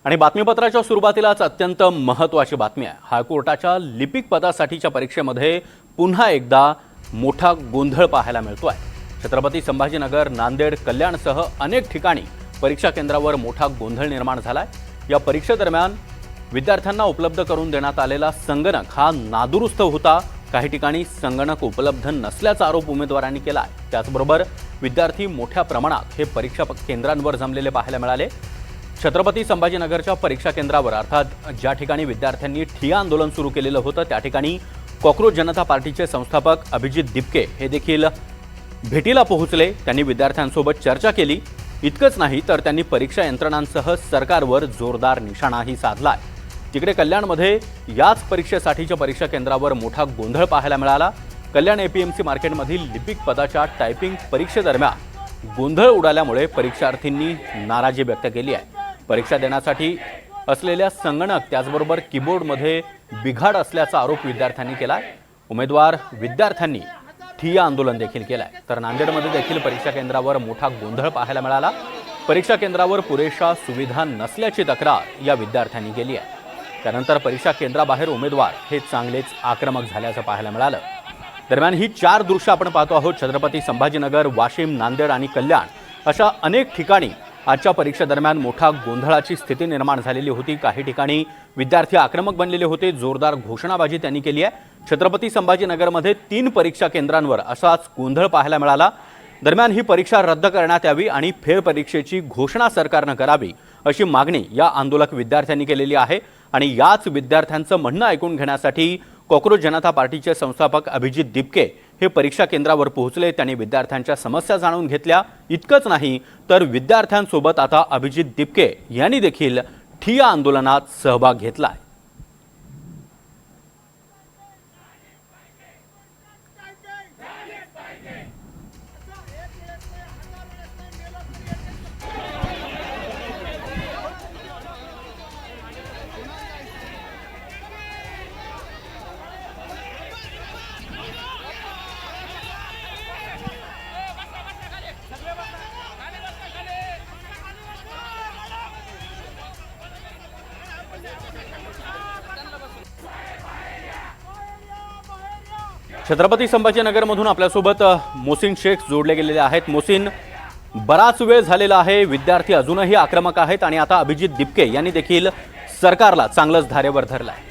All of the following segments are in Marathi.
आणि बातमीपत्राच्या सुरुवातीलाच अत्यंत महत्त्वाची बातमी आहे। हायकोर्टाच्या लिपिक पदासाठीच्या परीक्षेमध्ये पुन्हा एकदा मोठा गोंधळ पाहायला मिळतोय। छत्रपती संभाजीनगर, नांदेड, कल्याणसह अनेक ठिकाणी परीक्षा केंद्रावर मोठा गोंधळ निर्माण झालाय। या परीक्षेदरम्यान विद्यार्थ्यांना उपलब्ध करून देण्यात आलेला संगणक हा नादुरुस्त होता। काही ठिकाणी संगणक उपलब्ध नसल्याचा आरोप उमेदवारांनी केला आहे। त्याचबरोबर विद्यार्थी मोठ्या प्रमाणात हे परीक्षा केंद्रांवर जमलेले पाहायला मिळाले। छत्रपती संभाजीनगरच्या परीक्षा केंद्रावर अर्थात ज्या ठिकाणी विद्यार्थ्यांनी ठिय्या आंदोलन सुरू केलेलं होतं त्या ठिकाणी कॉकरोच जनता पार्टीचे संस्थापक अभिजित दिपके हे देखील भेटीला पोहोचले। त्यांनी विद्यार्थ्यांसोबत चर्चा केली। इतकंच नाही तर त्यांनी परीक्षा यंत्रणांसह सरकारवर जोरदार निशाणाही साधलाय। तिकडे कल्याणमध्ये याच परीक्षेसाठीच्या परीक्षा केंद्रावर मोठा गोंधळ पाहायला मिळाला। कल्याण एपीएमसी मार्केटमधील लिपिक पदाच्या टायपिंग परीक्षेदरम्यान गोंधळ उडाल्यामुळे परीक्षार्थींनी नाराजी व्यक्त केली आहे। परीक्षा देण्यासाठी असलेल्या संगणक त्याचबरोबर कीबोर्डमध्ये बिघाड असल्याचा आरोप विद्यार्थ्यांनी केलाय। उमेदवार विद्यार्थ्यांनी ठिय्या आंदोलन देखील केलंय। तर नांदेडमध्ये देखील परीक्षा केंद्रावर मोठा गोंधळ पाहायला मिळाला। परीक्षा केंद्रावर पुरेशा सुविधा नसल्याची तक्रार या विद्यार्थ्यांनी केली आहे। त्यानंतर परीक्षा केंद्राबाहेर उमेदवार हे चांगलेच आक्रमक झाल्याचं पाहायला मिळालं। दरम्यान ही 4 दृश्य आपण पाहतो आहोत। छत्रपती संभाजीनगर, वाशिम, नांदेड आणि कल्याण अशा अनेक ठिकाणी आजच्या परीक्षेदरम्यान मोठा गोंधळाची स्थिती निर्माण झालेली होती। काही ठिकाणी विद्यार्थी आक्रमक बनलेले होते। जोरदार घोषणाबाजी त्यांनी केली आहे। छत्रपती संभाजीनगरमध्ये 3 परीक्षा केंद्रांवर असाच गोंधळ पाहायला मिळाला। दरम्यान ही परीक्षा रद्द करण्यात यावी आणि फेरपरीक्षेची घोषणा सरकारनं करावी अशी मागणी या आंदोलक विद्यार्थ्यांनी केलेली आहे। आणि याच विद्यार्थ्यांचं म्हणणं ऐकून घेण्यासाठी कॉकरोच जनता पार्टीचे संस्थापक अभिजित दिपके हे परीक्षा केंद्रावर पोहोचले। त्यांनी विद्यार्थ्यांच्या समस्या जाणून घेतल्या। इतकंच नाही तर विद्यार्थ्यांसोबत आता अभिजित दिपके यांनी देखील ठिय्या आंदोलनात सहभाग घेतलाय। छत्रपती संभाजीनगरमधून आपल्यासोबत मोहसिन शेख जोडले गेलेले आहेत। मोहसिन, बराच वेळ झालेला आहे, विद्यार्थी अजूनही आक्रमक आहेत आणि आता अभिजित दिपके यांनी देखील सरकारला चांगलंच धारेवर धरलाय।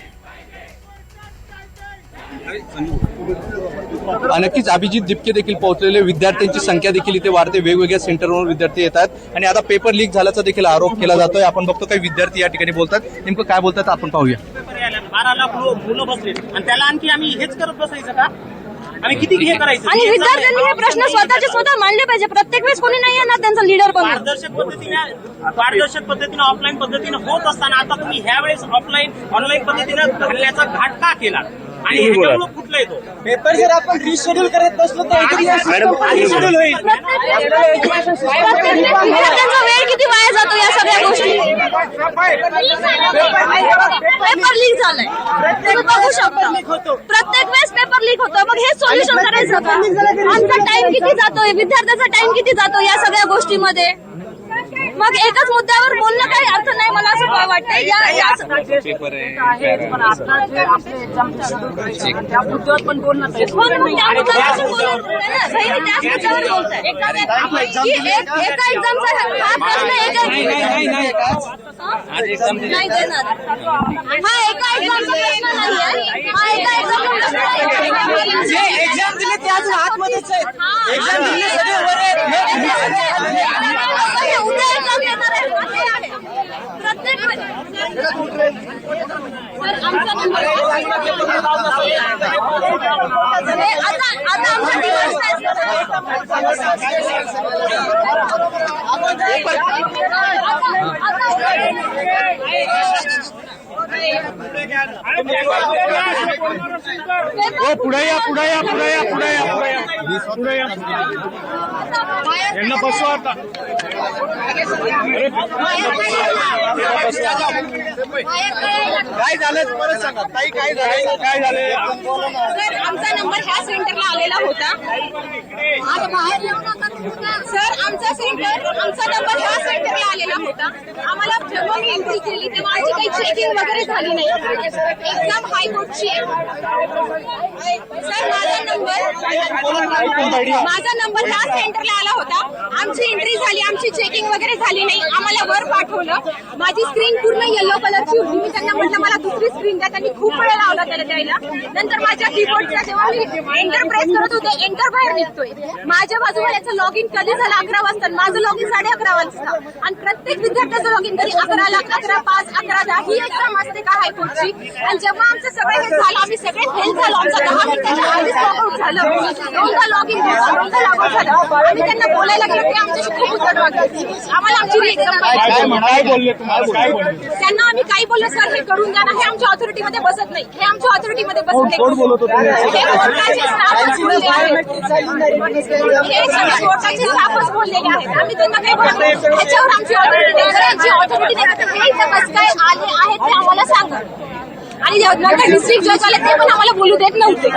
नक्कीच अभिजित दिपके देखील पोहोचलेले, विद्यार्थ्यांची संख्या देखील इथे वाढते, वेगवेगळ्या सेंटरवरून विद्यार्थी येतात आणि आता पेपर लीक झाल्याचा देखील आरोप केला जातोय। आपण बघतो काही विद्यार्थी या ठिकाणी बोलतात, नेमकं काय बोलतात आपण पाहूया। 12 लाख मुलं बसले आणि त्याला आणखी आम्ही हेच करत बसायचं का? आम्ही किती हे करायचं? आणि विद्यार्थ्यांनी हे प्रश्न स्वतः मांडले पाहिजे। प्रत्येक वेळेस कोणी नाही येणार त्यांचा लीडर बनून। पारदर्शक पद्धतीने ऑफलाईन पद्धतीने होत असताना आता तुम्ही ह्या वेळेस ऑनलाईन पद्धतीने घालण्याचा घाट का केला? आणि ह्याच्यामुळे कुठला येतो पेपर जर आपण रिशेड्यूल करत बसलो तर रिशेड्यूल होईल। विद्यार्थ्यांचा वेळ किती वाया जातो या सगळ्या गोष्टी। पेपर लीक झालाय, तुम्ही बघू शकता। प्रत्येक वेळेस पेपर लीक होतं, मग हे सोल्युशन करायचं का? आमचा टाइम किती जातोय, विद्यार्थ्याचा टाइम किती जातो या सगळ्या गोष्टीमध्ये? मग एकच मुद्द्यावर बोलणं काही अर्थ नाही, मला असं वाटतंय। त्या मुद्द्यावर पण बोलणं एका एक्झामचा हा प्रश्न नाही देणार। हा एका एक्झामचा प्रश्न नाहीये, हा एका एक्झामचा प्रश्न एक्झाम दिले ते अजून आतमध्येच आहेत। एक्झाम दिले सगळे वर उद्या एक्झाम देणार आहे प्रत्येक आता आमचा पुढे या यांना बसवा आता। काय झालं परत सांगा ताई, काय झालं काय झालं? सर आमचा नंबर ह्या सेंटरला आलेला होता. आता बाहेर येऊ नका सर. आमचा नंबर ह्या सेंटरला आलेला होता. आम्हाला जेव्हा मी एंट्री केली तेव्हा आमची काही चेकिंग वगैरे झाली नाही. एक्झाम हायकोर्टची. सर माझा नंबर ह्या सेंटरला आला होता. आमची एंट्री झाली, आमची चेकिंग वगैरे झाली नाही. आम्हाला वर पाठवलं. माझी स्क्रीन पूर्ण येलो कलरची होती. मी त्यांना म्हटलं मला दुसरी स्क्रीन द्या. त्यांनी खूप वेळ लावला त्याला द्यायला. नंतर माझ्या कीबोर्डचा जेव्हा मी एंटर प्रेस करत होते, एंटर बाहेर निघतोय. माझ्या बाजूला याचं लॉग इन कधी झालं 11 वाजता. माझं लॉग इन 11:30 वाजता. आणि प्रत्येक विद्यार्थ्याचं लॉग इन कधी 11:00, 11:05, 11:10 ही एक्झाम असते का हायकोर्टची. आणि जेव्हा आमचं सगळं हे झालं, आम्ही सगळे फेल झालो. आमचं 10 मिनिटाच्या आधीच लॉग आउट झालं. दोनदा लॉग इन झालं, दोनदा लॉग आउट झालं. आम्ही त्यांना बोलायला गेलो ते आमच्याशी खूप उद्धट वागले. आम्हाला आमची एक्झाम त्यांना आम्ही काही बोललो सर हे करून द्या ना. हे आमच्या ऑथॉरिटीमध्ये बसत नाही. हे आमच्या ऑथॉरिटीमध्ये बसत नाही. हे कोर्टाचे स्टाफच बोलले आहेत. हे सगळे कोर्टाचे स्टाफच बोललेले आहेत. आम्ही त्यांना काही बोलतो ह्याच्यावर आमची ऑथॉरिटी नाही. यांची ऑथॉरिटी नाही तर हे इथे कसं काय आले आहेत ते आम्हाला सांगा. आणि नंतर डिस्ट्रिक्ट जज आले ते पण आम्हाला बोलू देत नव्हते.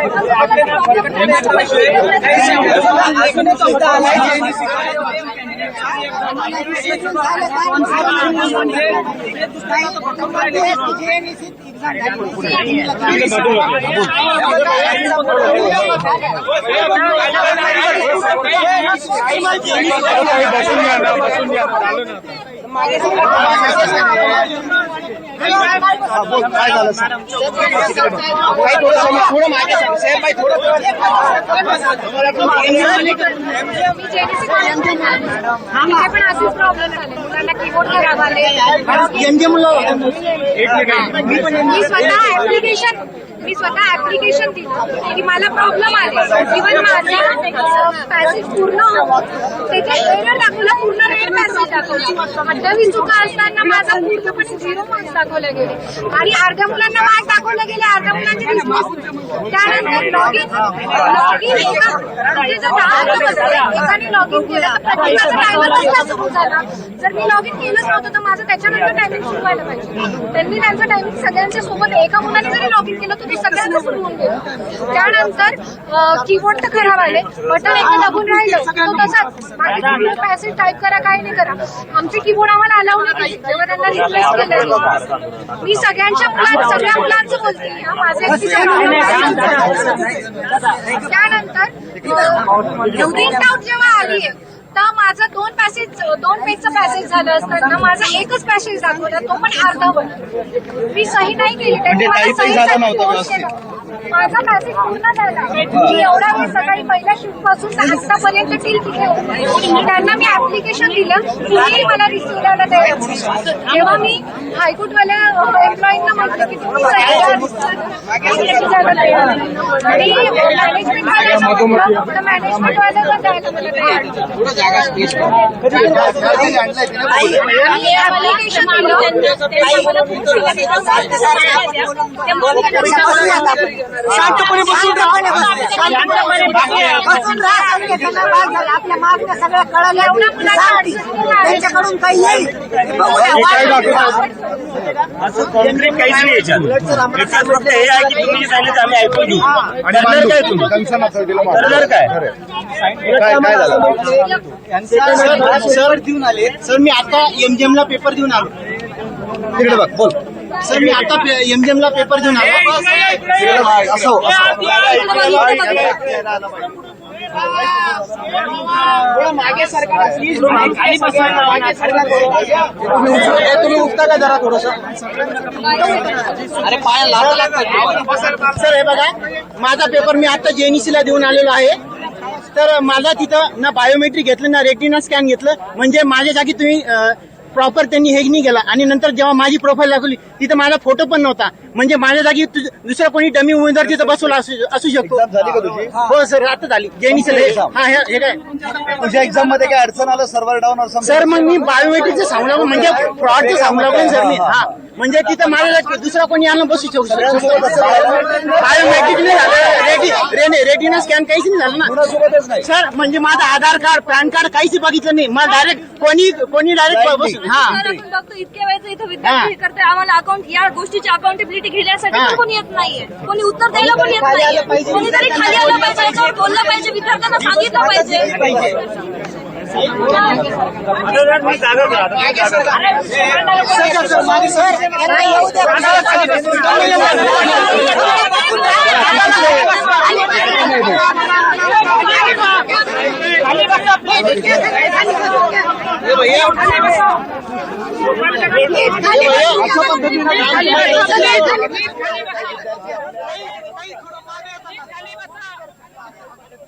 काय झालं सर? थोडं मागे साहेब बाई थोडं आम्ही पण असेच प्रॉब्लेम झाले. मुलांना कीबोर्ड खराब आले. मी स्वतः ऍप्लिकेशन दिलं की मला प्रॉब्लेम आले. इव्हन माझा पॅसेज पूर्ण त्याच्या एरर दाखवला, पूर्ण रेड पॅसेज दाखवला. 28 चुका असताना माझा पूर्णपणे 0 मार्क्स दाखवले गेले. आणि अर्ध्या मुलांना मार्क्स दाखवले गेले, अर्ध्या मुलांचे डिस्मिस. त्यानंतर लॉगिन म्हणजे जर 10 लोक असते एकाने लॉगिन केलं तर प्रत्येकाचा टायमर कसला सुरू झाला. जर मी लॉगिन केलंच नव्हतं तर माझं त्याच्यानंतर टायमिंग सुरू व्हायला पाहिजे. त्यांनी त्यांचं टायमिंग सगळ्यांच्या सोबत एका मुलाने जरी लॉगिन केलं तर ते सगळ्यांना सुरू होऊन गेलं. त्यानंतर कीबोर्ड तर खराब आले. बटन एकदा दाबून राहिलं तो तसाच माझे पॅसेज टाईप करा काय नाही करा. आमचे कीबोर्ड आम्हाला अलाउ नाही केले जेव्हा त्यांना रिप्लेस केलं. मी सगळ्या मुलांचं बोलते. माझे त्यानंतर प्रिंट आउट जेव्हा आली तर माझं 2 पेजचं पॅसेज झालं असताना माझा एकच पॅसेज दाखवला, तो पण अर्धावर. मी सही नाही केली. त्यांनी मला सहीसाठी फोर्स केला. माझा पॅसेज पूर्ण झाला. मी एवढा वेळ सकाळी पहिल्या शिफ्ट पासून आतापर्यंत टील तिथे होते. त्यांना मी ऍप्लिकेशन दिलं, कुणीही मला रिसिव्ह करायला तयार नव्हते. तेव्हा मी हायकोर्टवाल्या एम्प्लॉईजना म्हटलं की तुम्ही सही द्यायला तयार आणि मॅनेजमेंटवाल्याला द्यायला मला तयार. ऍप्लिकेशन शांतपणे बसून आपल्या मागण्या सगळ्या कळल्या त्यांच्याकडून काही येईल. असं कॉन्क्रीट काहीच नाही याच्यात. याच्यात फक्त हे आहे की तुम्ही सांगितलं आम्ही ऐकून घेऊ. आणि करणार काय तुम्ही? करणार काय झालं? सर देऊन आले. सर मी आता एमजीएम ला पेपर देऊन आलो. तिकडे बघ बोल. सर मी आता एमजीएम ला पेपर देऊन आलो. असं मागे सरकार तुम्ही उठता का जरा थोडस? अरे पाया लावा लागतात. सर हे बघा माझा पेपर मी आता जेएनईसी ला देऊन आलेलो आहे. तर माझा तिथं ना बायोमेट्रिक घेतलं ना रेटिना स्कॅन घेतलं. म्हणजे माझ्या जागी तुम्ही प्रॉपर त्यांनी हे नाही केला. आणि नंतर जेव्हा माझी प्रोफाईल दाखवली तिथं माझा फोटो पण नव्हता. म्हणजे माझ्या जागी दुसरा कोणी डमी उमेदवार तिथं बसवला असू शकतो. झाली का तुझी? हो सर आता झाली जेएनईसी. हा हे काय तुझ्या एक्झाम मध्ये काय अडचण आलं? सर्व्हर डाऊन सर मग मी बायोमेट्रिकचं सांगू लागलो म्हणजे फ्रॉडचं सांगू लागलो सर मी. हा म्हणजे तिथं माझ्या दुसरा कोणी आणून बसू शकतो. बायोमेट्रिक नाही झालं, रेटिना स्कॅन काहीच नाही झालं ना सर. म्हणजे माझं आधार कार्ड पॅन कार्ड काहीच बघितलं नाही. मला डायरेक्ट कोणी डायरेक्ट बसून. हा इतक्या वेळेचं इथं विद्यार्थी करते आम्हाला या गोष्टीची अकाउंटेबिलिटी घेण्यासाठी पण कोणी येत नाहीये, कोणी उत्तर द्यायला पण येत नाहीये. कोणीतरी खाली आलं पाहिजे, याच्यावर बोललं पाहिजे, विद्यार्थ्यांना सांगितलं पाहिजे.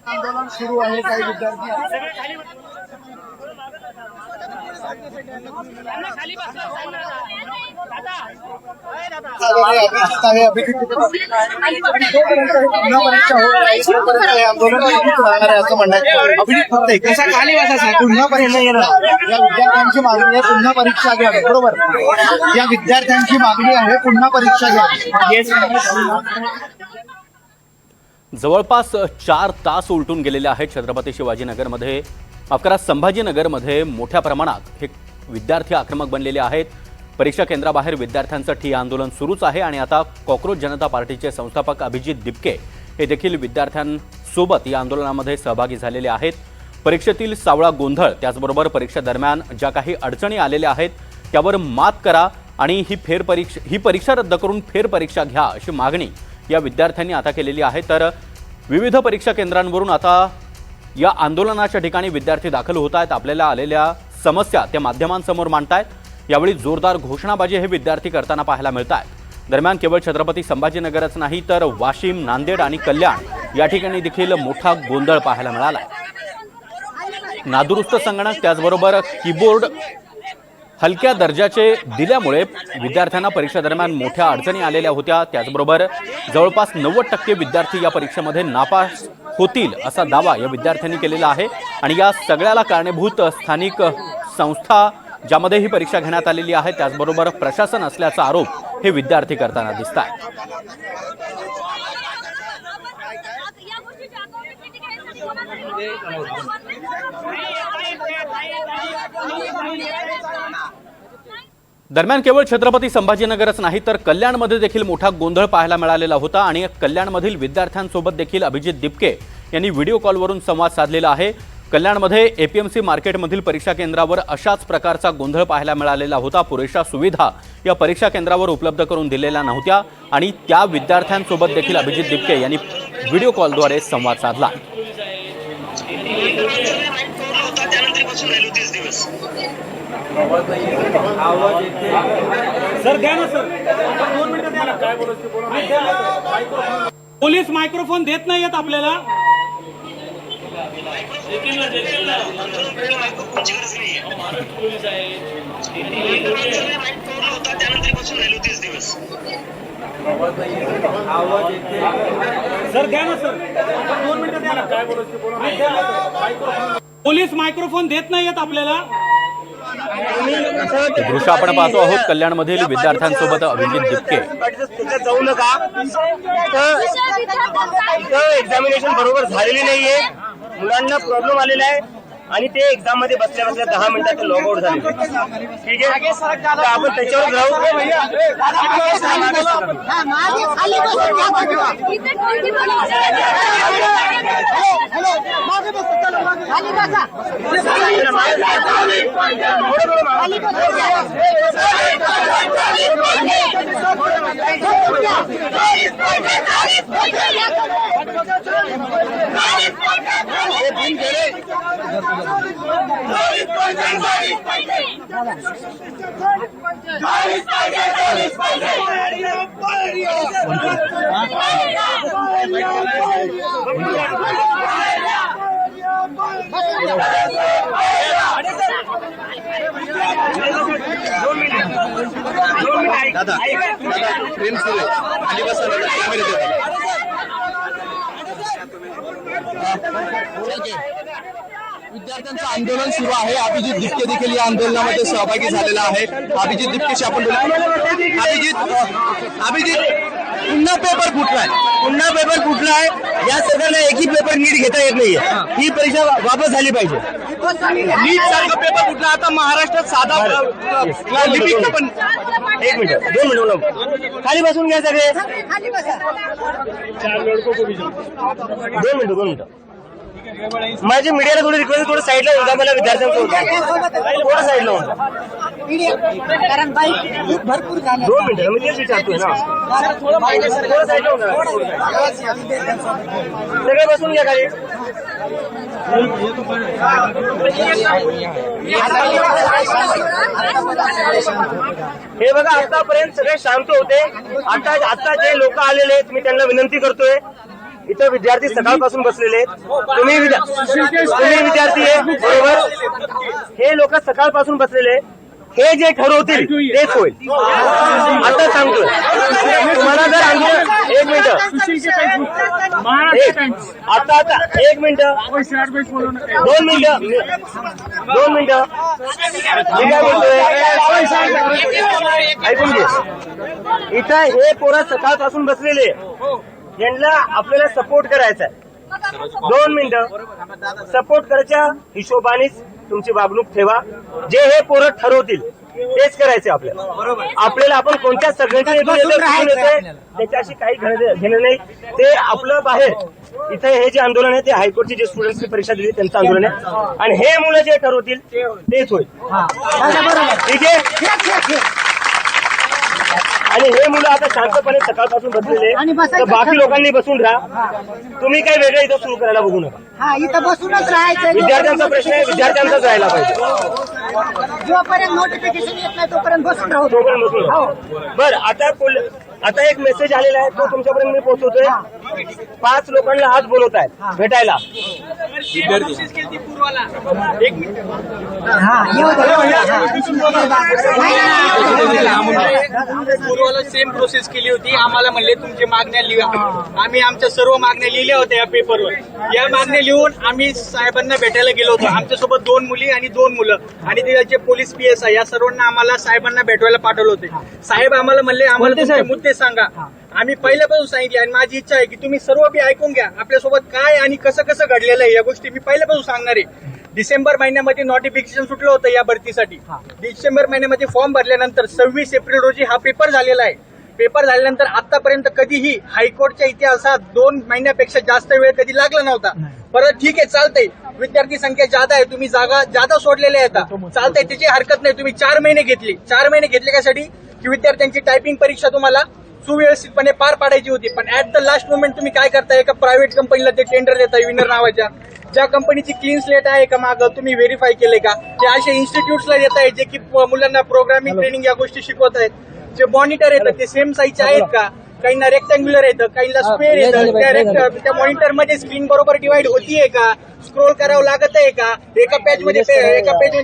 आंदोलन सुरू आहे. काही विद्यार्थी आंदोलन राहणार आहे असं म्हणण्यात पुन्हा परीक्षा येणार. या विद्यार्थ्यांची मागणी आहे पुन्हा परीक्षा घ्यावी. बरोबर, या विद्यार्थ्यांची मागणी आहे पुन्हा परीक्षा घ्यावी. जवळपास 4 तास उलटून गेलेले आहेत छत्रपती शिवाजीनगरमध्ये, संभाजीनगरमध्ये मोठ्या प्रमाणात हे विद्यार्थी आक्रमक बनलेले आहेत. परीक्षा केंद्राबाहेर विद्यार्थ्यांचं ठिय्या आंदोलन सुरूच आहे आणि आता कॉक्रोच जनता पार्टीचे संस्थापक अभिजित दिपके हे देखील विद्यार्थ्यांसोबत या आंदोलनामध्ये सहभागी झालेले आहेत. परीक्षेतील सावळा गोंधळ, त्याचबरोबर परीक्षा दरम्यान ज्या काही अडचणी आलेल्या आहेत त्यावर मात करा आणि ही परीक्षा रद्द करून फेरपरीक्षा घ्या अशी मागणी या विद्यार्थ्यांनी आता केलेली आहे. तर विविध परीक्षा केंद्रांवरून आता या आंदोलनाच्या ठिकाणी विद्यार्थी दाखल होत आहेत. आपल्याला आलेल्या समस्या ते माध्यमांसमोर मांडतायत. यावेळी जोरदार घोषणाबाजी हे विद्यार्थी करताना पाहायला मिळत आहेत. दरम्यान केवळ छत्रपती संभाजीनगरच नाही तर वाशिम, नांदेड आणि कल्याण या ठिकाणी देखील मोठा गोंधळ पाहायला मिळाला. नादुरुस्त संगणक त्याचबरोबर कीबोर्ड हलक्या दर्जाचे दिल्यामुळे विद्यार्थ्यांना परीक्षा दरम्यान मोठ्या अडचणी आलेल्या होत्या. त्याचबरोबर जवळपास 90% विद्यार्थी या परीक्षेमध्ये नापास होतील असा दावा या विद्यार्थ्यांनी केलेला आहे. आणि या सगळ्याला कारणीभूत स्थानिक संस्था ज्यामध्ये ही परीक्षा घेण्यात आलेली आहे त्याचबरोबर प्रशासन असल्याचा आरोप हे विद्यार्थी करताना दिसत आहे. दरम्यान केवळ छत्रपती संभाजीनगरच नाही तर कल्याणमध्ये देखील मोठा गोंधळ पाहायला मिळालेला होता आणि कल्याणमधील विद्यार्थ्यांसोबत देखील अभिजित दिपके यांनी व्हिडिओ कॉलवरून संवाद साधलेला आहे. कल्याणमध्ये एपीएमसी मार्केटमधील परीक्षा केंद्रावर अशाच प्रकारचा गोंधळ पाहायला मिळालेला होता. पुरेशा सुविधा या परीक्षा केंद्रावर उपलब्ध करून दिलेल्या नव्हत्या आणि त्या विद्यार्थ्यांसोबत देखील अभिजित दिपके यांनी व्हिडिओ कॉलद्वारे संवाद साधला. सर द्या ना सर, 2 मिनिटं द्या ना. काय बोलायचं? पोलीस मायक्रोफोन देत नाहीयेत आपल्याला. सर द्या ना सर, 2 मिनिटं द्या ना. काय बोलायचं? पोलीस मायक्रोफोन देत नाहीयेत आपल्याला. दृश्य आपण पाहतो आहोत कल्याणमधील विद्यार्थ्यांसोबत अभिजित दिपके. जाऊ नका, एक्झामिनेशन बरोबर झालेली नाहीये, मुलांना प्रॉब्लेम आलेला आहे आणि ते एक्झाम मध्ये बसल्या बसल्या 10 मिनिटात लॉग आउट झाले. ठीक आहे, तर आपण त्याच्यावर राहू. दादा प्रेम सुरू आहे, खाली बसा. विद्यार्थ्यांचं आंदोलन सुरू आहे. अभिजित दिपके देखील या आंदोलनामध्ये सहभागी झालेला आहे. अभिजित दिपकेशी आपण बोलू. अभिजित पुन्हा पेपर फुटलाय. या सगळ्यांना एकही पेपर नीट घेता येत नाहीये. ही परीक्षा वापस झाली पाहिजे. नीट सारखं पेपर कुठला आता महाराष्ट्रात साधा लिपिकचं पण एक मिनिट 2 मिनिट खाली बसून घ्या सगळे 2 मिनिटं माझी मीडियाला थोडी रिक्वेस्ट थोडं साईडला होऊन जा मला विद्यार्थ्यांचं थोडं साईडला होऊन जा. कारण बाईक भरपूर झाले 2 मिनिटं मी तेच विचारतोय ना थोडं साईडला होऊन जा. सगळे बसून घ्या खाली हे बघा आतापर्यंत सगळे शांत होते. आता जे लोक आलेले आहेत मी त्यांना विनंती करतोय इथं विद्यार्थी सकाळपासून बसलेले आहेत. तुम्ही विद्यार्थी आहे बरोबर. हे लोक सकाळपासून बसलेले हे जे ठरवतील तेच होईल. आता सांगतोय तुम्हाला जर आंदोलन 1 मिनिट आता 1 मिनिट 2 मिनिटं मी काय बोलतोय ऐकून घे. इथं हे पोरं सकाळपासून बसलेले यांना आपल्याला सपोर्ट करायचा आहे. 2 मिनिटं सपोर्ट करायच्या हिशोबानेच तुमची वागणूक ठेवा. जे हे पोरं ठरवतील तेच करायचे आपल्याला आपण कोणत्या संघटनेतून येतोय त्याच्याशी काही घेणं नाही. ते आपलं बाहेर इथे हे जे आंदोलन आहे ते हायकोर्टची जे स्टुडंट्सची परीक्षा दिली त्यांचं आंदोलन आहे आणि हे मुलं जे ठरवतील तेच होईल. ठीक आहे. आणि हे मुलं आता शांतपणे सकाळपासून बसलेले तर बाकी लोकांनी बसून राहा. तुम्ही काही वेगळं इथं सुरू करायला बघू नका. हा इथं बसूनच राहायचं. विद्यार्थ्यांचा प्रश्न आहे विद्यार्थ्यांचाच राहायला पाहिजे. जोपर्यंत नोटिफिकेशन येत नाही तोपर्यंत बसून राहू. तोपर्यंत बसून राहा. बरं आता एक मेसेज आलेला आहे तो तुमच्यापर्यंत मी पोहोचवतोय. 5 लोकांना आज बोलवत आहेत भेटायला. पूर्वाला सेम प्रोसेस केली होती. आम्हाला म्हणले तुमची मागण्या लिहा. आम्ही आमच्या सर्व मागण्या लिहिल्या होत्या या पेपरवर. या मागण्या लिहून आम्ही साहेबांना भेटायला गेलो होतो. आमच्यासोबत 2 मुली आणि 2 मुलं आणि तिथे पोलीस PSI या सर्वांना आम्हाला साहेबांना भेटवायला पाठवलं होते. साहेब आम्हाला म्हणले आम्हाला तुमचे मुद्दे सांगा. आम्ही पहिल्यापासून सांगितले आणि माझी इच्छा आहे की तुम्ही सर्व बी ऐकून घ्या. आपल्यासोबत काय आणि कसं कसं घडलेलं आहे या गोष्टी मी पहिल्यापासून सांगणार आहे. डिसेंबर महिन्यामध्ये नोटिफिकेशन सुटलं होतं या भरतीसाठी. डिसेंबर महिन्यामध्ये फॉर्म भरल्यानंतर 26 एप्रिल रोजी हा पेपर झालेला आहे. पेपर झाल्यानंतर आतापर्यंत कधीही हायकोर्टच्या इतिहासात 2 महिन्यापेक्षा जास्त वेळ कधी लागला नव्हता. परत ठीक आहे चालतंय विद्यार्थी संख्या जादा आहे तुम्ही जागा जादा सोडलेल्या आहेत चालतंय त्याची हरकत नाही. तुम्ही 4 महिने घेतले. 4 महिने घेतले कशासाठी की विद्यार्थ्यांची टायपिंग परीक्षा तुम्हाला सुव्यवस्थितपणे पार पाडायची होती. पण ऍट द लास्ट मोमेंट तुम्ही काय करताय एका प्रायव्हेट कंपनीला ते टेंडर देताय विनर नावाच्या. ज्या कंपनीची क्लीन स्लेट आहे का मागं तुम्ही व्हेरीफाय केले का. ते अशा इन्स्टिट्यूट्सला देत आहेत जे की मुलांना प्रोग्रामिंग ट्रेनिंग या गोष्टी शिकवत आहेत. जे मॉनिटर येतात ते सेम साईजचे आहेत का. काहींना रेक्टँग्युलर येतं काहींना स्क्वेअर येतं. त्या मॉनिटरमध्ये स्क्रीन बरोबर डिवाइड होतीये का. स्क्रोल करावं लागत आहे का. एका पेजमध्ये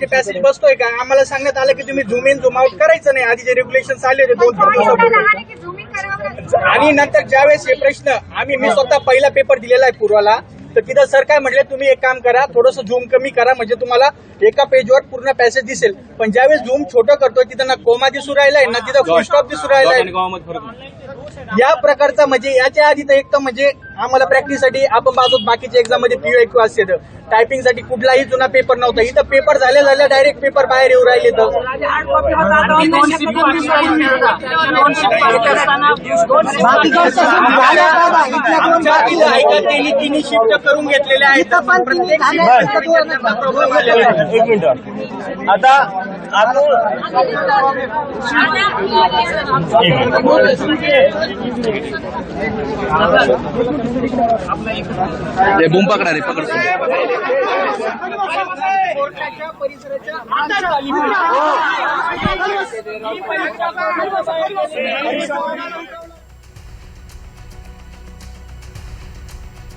पॅसेज बसतोय का. आम्हाला सांगण्यात आलं की तुम्ही झूम इन झूम आउट करायचं नाही. आधी जे रेग्युलेशन आले होते 2-3 दिवसापूर्वी. आणि नंतर ज्यावेळेस हे प्रश्न मी स्वतः पहिला पेपर दिलेला आहे पूर्वाला तर तिथं सर काय म्हटले तुम्ही एक काम करा थोडंसं झूम कमी करा म्हणजे तुम्हाला एका पेजवर पूर्ण पॅसेज दिसेल. पण ज्यावेळेस झूम छोटं करतोय तिथं ना कोमा दिसू राहिलाय ना तिथं फुल स्टॉप दिसू राहिलाय. या प्रकारचा म्हणजे याच्या आधी तर एक तर म्हणजे आम्हाला प्रॅक्टिससाठी आपण पाहतो बाकीच्या एक्झाम मध्ये PYQ असते टायपिंग साठी कुठलाही जुना पेपर नव्हता. इथं पेपर झाल्या डायरेक्ट पेपर बाहेर येऊ राहिले. तिन्ही शिफ्ट करून घेतलेले आहेत. एक मिनिट आता बूम पकडा रे पकड.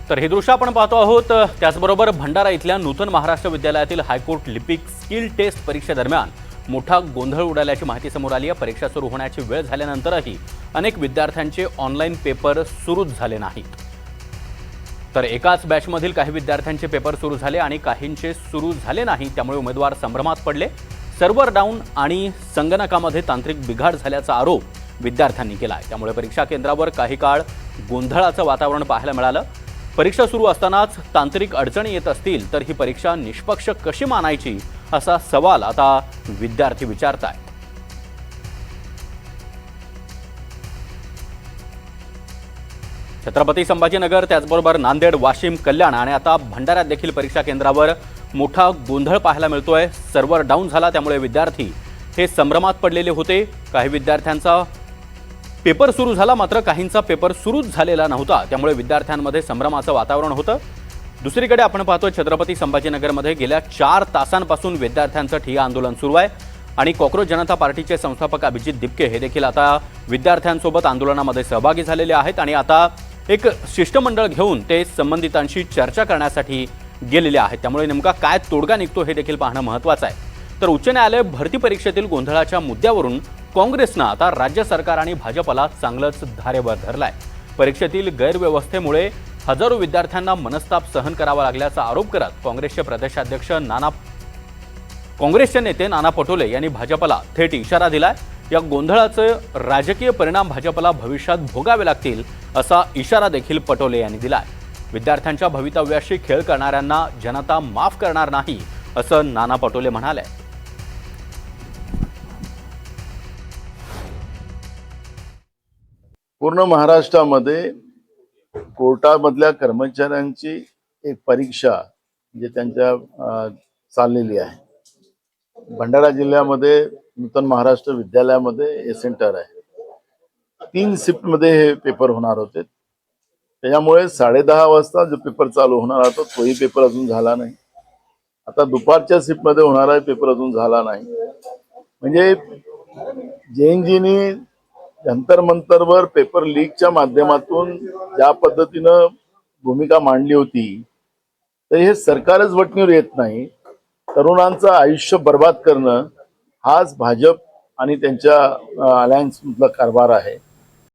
तर हे दृश्य आपण पाहतो आहोत. त्याचबरोबर भंडारा इथल्या नूतन महाराष्ट्र विद्यालयातील हायकोर्ट लिपिक स्किल टेस्ट परीक्षेदरम्यान मोठा गोंधळ उडाल्याची माहिती समोर आली आहे. परीक्षा सुरू होण्याची वेळ झाल्यानंतरही अनेक विद्यार्थ्यांचे ऑनलाईन पेपर सुरूच झाले नाहीत. तर एकाच बॅचमधील काही विद्यार्थ्यांचे पेपर सुरू झाले आणि काहींचे सुरू झाले नाही. त्यामुळे उमेदवार संभ्रमात पडले. सर्व्हर डाऊन आणि संगणकामध्ये तांत्रिक बिघाड झाल्याचा आरोप विद्यार्थ्यांनी केला आहे. त्यामुळे परीक्षा केंद्रावर काही काळ गोंधळाचं वातावरण पाहायला मिळालं. परीक्षा सुरू असतानाच तांत्रिक अडचणी येत असतील तर ही परीक्षा निष्पक्ष कशी मानायची असा सवाल आता विद्यार्थी विचारतायत. छत्रपती संभाजीनगर त्याचबरोबर नांदेड, वाशिम, कल्याण आणि आता भंडाऱ्यात देखील परीक्षा केंद्रावर मोठा गोंधळ पाहायला मिळतोय. सर्व्हर डाऊन झाला, त्यामुळे विद्यार्थी हे संभ्रमात पडलेले होते. काही विद्यार्थ्यांचा पेपर सुरू झाला, मात्र काहींचा पेपर सुरूच झालेला नव्हता, त्यामुळे विद्यार्थ्यांमध्ये संभ्रमाचं वातावरण होतं. दुसरीकडे आपण पाहतोय छत्रपती संभाजीनगरमध्ये गेल्या 4 तासांपासून विद्यार्थ्यांचं ठिय्या आंदोलन सुरू आहे आणि कॉक्रोच जनता पार्टीचे संस्थापक अभिजित दिपके हे देखील आता विद्यार्थ्यांसोबत आंदोलनामध्ये सहभागी झालेले आहेत आणि आता एक शिष्टमंडळ घेऊन ते संबंधितांशी चर्चा करण्यासाठी गेलेले आहेत. त्यामुळे नेमका काय तोडगा निघतो हे देखील पाहणं महत्त्वाचं आहे. तर उच्च न्यायालय भरती परीक्षेतील गोंधळाच्या मुद्द्यावरून काँग्रेसनं आता राज्य सरकार आणि भाजपला चांगलंच धारेवर धरलाय. परीक्षेतील गैरव्यवस्थेमुळे हजारो विद्यार्थ्यांना मनस्ताप सहन करावा लागल्याचा आरोप करत काँग्रेसचे नेते नाना पटोले यांनी भाजपला थेट इशारा दिलाय. या गोंधळाचे राजकीय परिणाम भाजपला भविष्यात भोगावे लागतील असा इशारा देखील पटोले यांनी दिलाय. विद्यार्थ्यांच्या भवितव्याशी खेळ करणाऱ्यांना जनता माफ करणार नाही असं नाना पटोले म्हणाले. पूर्ण महाराष्ट्रामध्ये कोर्टामधल्या कर्मचाऱ्यांची एक परीक्षा जे त्यांच्या चाललेली आहे. भंडारा जिल्ह्यामध्ये नूतन महाराष्ट्र विद्यालयामध्ये हे सेंटर आहे. 3 शिफ्टमध्ये हे पेपर होणार होते. त्याच्यामुळे 10:30 वाजता जो पेपर चालू होणार होता तोही पेपर अजून झाला नाही. आता दुपारच्या शिफ्टमध्ये होणारा पेपर अजून झाला नाही. म्हणजे जेएनजीनी जंतर मंतरवर पेपर लीकच्या माध्यमातून ज्या पद्धतीनं भूमिका मांडली होती, तर हे सरकारच वटणीवर येत नाही. तरुणांचं आयुष्य बर्बाद करणं हाच भाजप आणि त्यांच्या अलायन्स मधला कारभार आहे.